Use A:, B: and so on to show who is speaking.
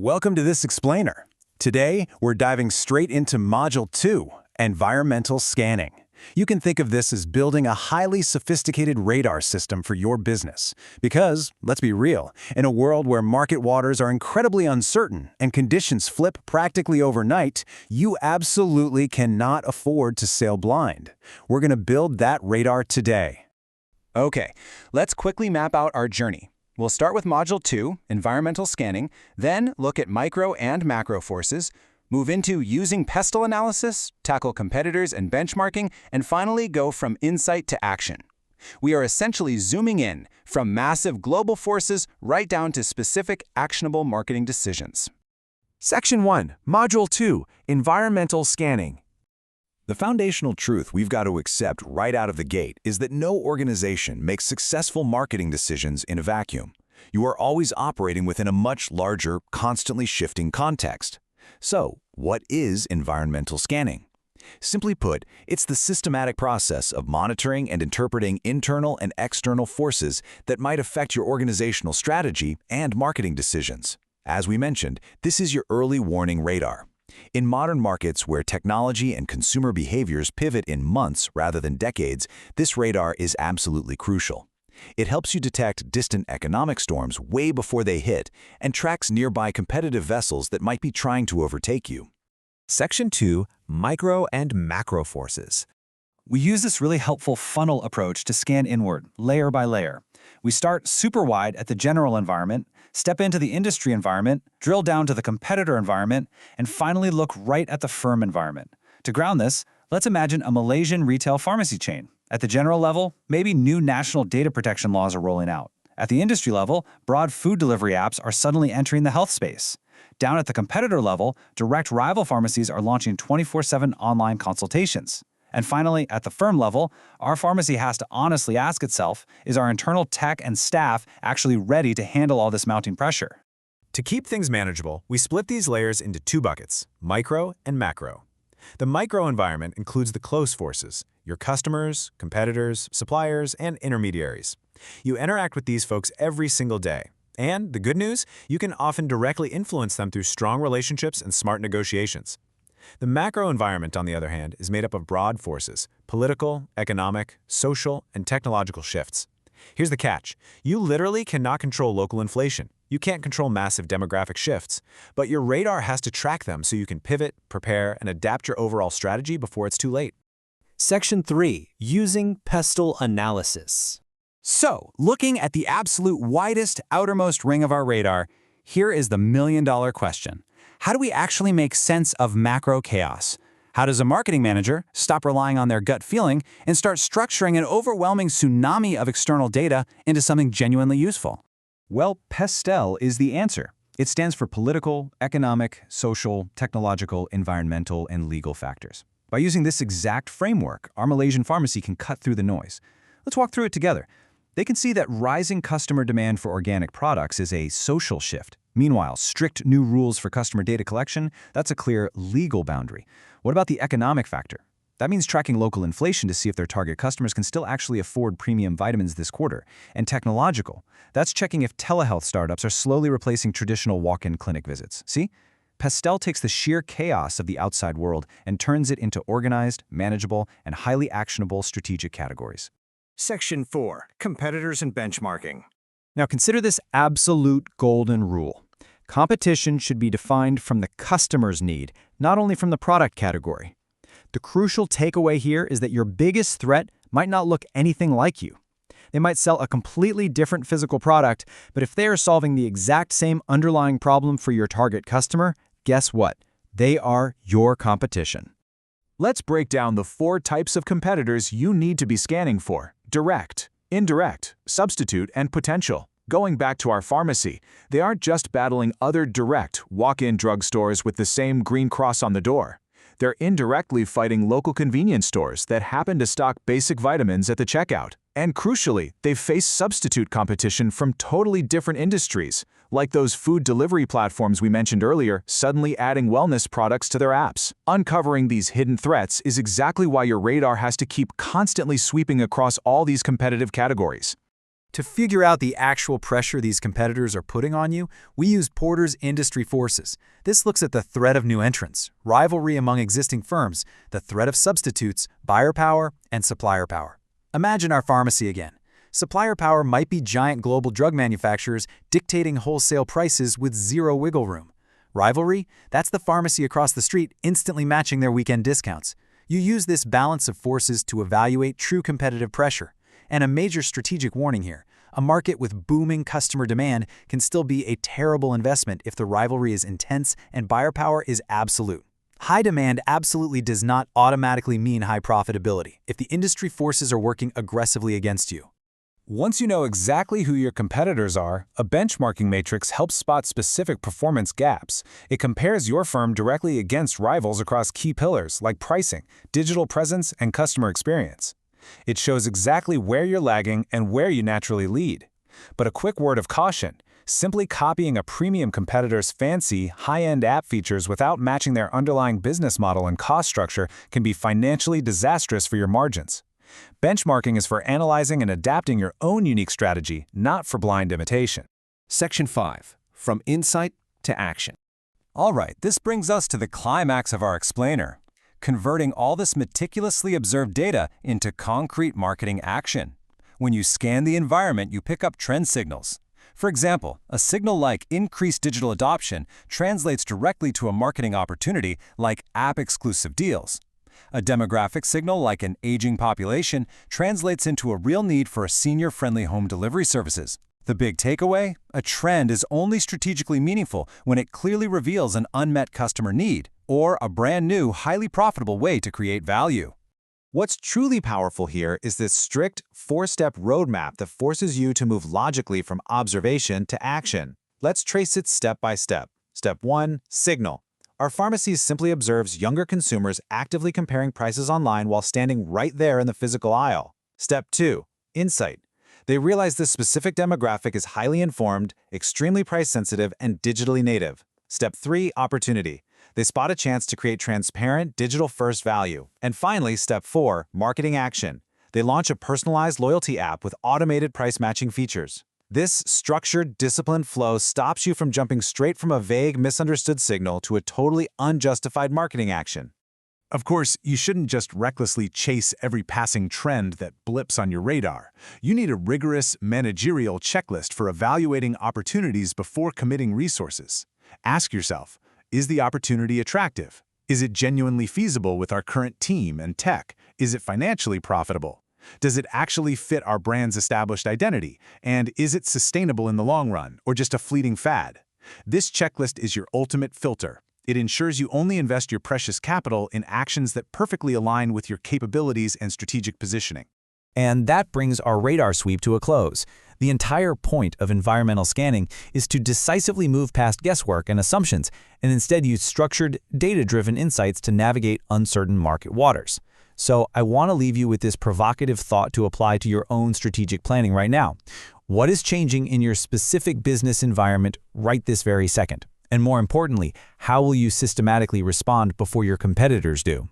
A: Welcome to this explainer. Today, we're diving straight into Module 2, Environmental Scanning. You can think of this as building a highly sophisticated radar system for your business. Because, let's be real, in a world where market waters are incredibly uncertain and conditions flip practically overnight, you absolutely cannot afford to sail blind. We're going to build that radar today.
B: Okay, let's quickly map out our journey. We'll start with Module 2, Environmental Scanning, then look at micro and macro forces, move into using PESTEL analysis, tackle competitors and benchmarking, and finally go from insight to action. We are essentially zooming in from massive global forces right down to specific actionable marketing decisions.
C: Section 1, Module 2, Environmental Scanning.
D: The foundational truth we've got to accept right out of the gate is that no organization makes successful marketing decisions in a vacuum. You are always operating within a much larger, constantly shifting context. So, what is environmental scanning? Simply put, it's the systematic process of monitoring and interpreting internal and external forces that might affect your organizational strategy and marketing decisions. As we mentioned, this is your early warning radar. In modern markets where technology and consumer behaviors pivot in months rather than decades, this radar is absolutely crucial. It helps you detect distant economic storms way before they hit and tracks nearby competitive vessels that might be trying to overtake you.
C: Section 2, Micro and Macro Forces.
E: We use this really helpful funnel approach to scan inward, layer by layer. We start super wide at the general environment, step into the industry environment, drill down to the competitor environment, and finally look right at the firm environment. To ground this, let's imagine a Malaysian retail pharmacy chain. At the general level, maybe new national data protection laws are rolling out. At the industry level, broad food delivery apps are suddenly entering the health space. Down at the competitor level, direct rival pharmacies are launching 24/7 online consultations. And finally, at the firm level, our pharmacy has to honestly ask itself, is our internal tech and staff actually ready to handle all this mounting pressure?
A: To keep things manageable, we split these layers into two buckets, micro and macro. The micro environment includes the close forces, your customers, competitors, suppliers, and intermediaries. You interact with these folks every single day. And the good news, you can often directly influence them through strong relationships and smart negotiations. The macro environment, on the other hand, is made up of broad forces, political, economic, social, and technological shifts. Here's the catch. You literally cannot control local inflation. You can't control massive demographic shifts, but your radar has to track them so you can pivot, prepare, and adapt your overall strategy before it's too late.
F: Section 3, Using PESTEL Analysis.
B: So, looking at the absolute widest, outermost ring of our radar, here is the million-dollar question. How do we actually make sense of macro chaos? How does a marketing manager stop relying on their gut feeling and start structuring an overwhelming tsunami of external data into something genuinely useful?
E: Well, PESTEL is the answer. It stands for political, economic, social, technological, environmental, and legal factors. By using this exact framework, our Malaysian pharmacy can cut through the noise. Let's walk through it together. They can see that rising customer demand for organic products is a social shift. Meanwhile, strict new rules for customer data collection, that's a clear legal boundary. What about the economic factor? That means tracking local inflation to see if their target customers can still actually afford premium vitamins this quarter. And technological, that's checking if telehealth startups are slowly replacing traditional walk-in clinic visits. See? PESTEL takes the sheer chaos of the outside world and turns it into organized, manageable, and highly actionable strategic categories.
C: Section 4, Competitors and Benchmarking.
E: Now consider this absolute golden rule. Competition should be defined from the customer's need, not only from the product category. The crucial takeaway here is that your biggest threat might not look anything like you. They might sell a completely different physical product, but if they are solving the exact same underlying problem for your target customer, guess what? They are your competition.
A: Let's break down the 4 types of competitors you need to be scanning for: direct, indirect, substitute, and potential. Going back to our pharmacy, they aren't just battling other direct, walk-in drugstores with the same green cross on the door. They're indirectly fighting local convenience stores that happen to stock basic vitamins at the checkout. And crucially, they face substitute competition from totally different industries, like those food delivery platforms we mentioned earlier, suddenly adding wellness products to their apps. Uncovering these hidden threats is exactly why your radar has to keep constantly sweeping across all these competitive categories.
E: To figure out the actual pressure these competitors are putting on you, we use Porter's Industry Forces. This looks at the threat of new entrants, rivalry among existing firms, the threat of substitutes, buyer power, and supplier power. Imagine our pharmacy again. Supplier power might be giant global drug manufacturers dictating wholesale prices with zero wiggle room. Rivalry? That's the pharmacy across the street instantly matching their weekend discounts. You use this balance of forces to evaluate true competitive pressure. And a major strategic warning here. A market with booming customer demand can still be a terrible investment if the rivalry is intense and buyer power is absolute. High demand absolutely does not automatically mean high profitability if the industry forces are working aggressively against you.
B: Once you know exactly who your competitors are, a benchmarking matrix helps spot specific performance gaps. It compares your firm directly against rivals across key pillars like pricing, digital presence, and customer experience. It shows exactly where you're lagging and where you naturally lead. But a quick word of caution, simply copying a premium competitor's fancy, high-end app features without matching their underlying business model and cost structure can be financially disastrous for your margins. Benchmarking is for analyzing and adapting your own unique strategy, not for blind imitation.
C: Section 5. From insight to action.
B: All right, this brings us to the climax of our explainer. Converting all this meticulously observed data into concrete marketing action. When you scan the environment, you pick up trend signals. For example, a signal like increased digital adoption translates directly to a marketing opportunity like app-exclusive deals. A demographic signal like an aging population translates into a real need for senior-friendly home delivery services. The big takeaway? A trend is only strategically meaningful when it clearly reveals an unmet customer need or a brand new, highly profitable way to create value.
A: What's truly powerful here is this strict, four-step roadmap that forces you to move logically from observation to action. Let's trace it step by step. Step 1. Signal. Our pharmacy simply observes younger consumers actively comparing prices online while standing right there in the physical aisle. Step 2. Insight. They realize this specific demographic is highly informed, extremely price-sensitive, and digitally native. Step 3. Opportunity. They spot a chance to create transparent, digital-first value. And finally, Step 4. Marketing action. They launch a personalized loyalty app with automated price-matching features. This structured, disciplined flow stops you from jumping straight from a vague, misunderstood signal to a totally unjustified marketing action.
C: Of course, you shouldn't just recklessly chase every passing trend that blips on your radar. You need a rigorous managerial checklist for evaluating opportunities before committing resources. Ask yourself, is the opportunity attractive? Is it genuinely feasible with our current team and tech? Is it financially profitable? Does it actually fit our brand's established identity? And is it sustainable in the long run, or just a fleeting fad? This checklist is your ultimate filter. It ensures you only invest your precious capital in actions that perfectly align with your capabilities and strategic positioning.
E: And that brings our radar sweep to a close. The entire point of environmental scanning is to decisively move past guesswork and assumptions and instead use structured, data-driven insights to navigate uncertain market waters. So I want to leave you with this provocative thought to apply to your own strategic planning right now. What is changing in your specific business environment right this very second? And more importantly, how will you systematically respond before your competitors do?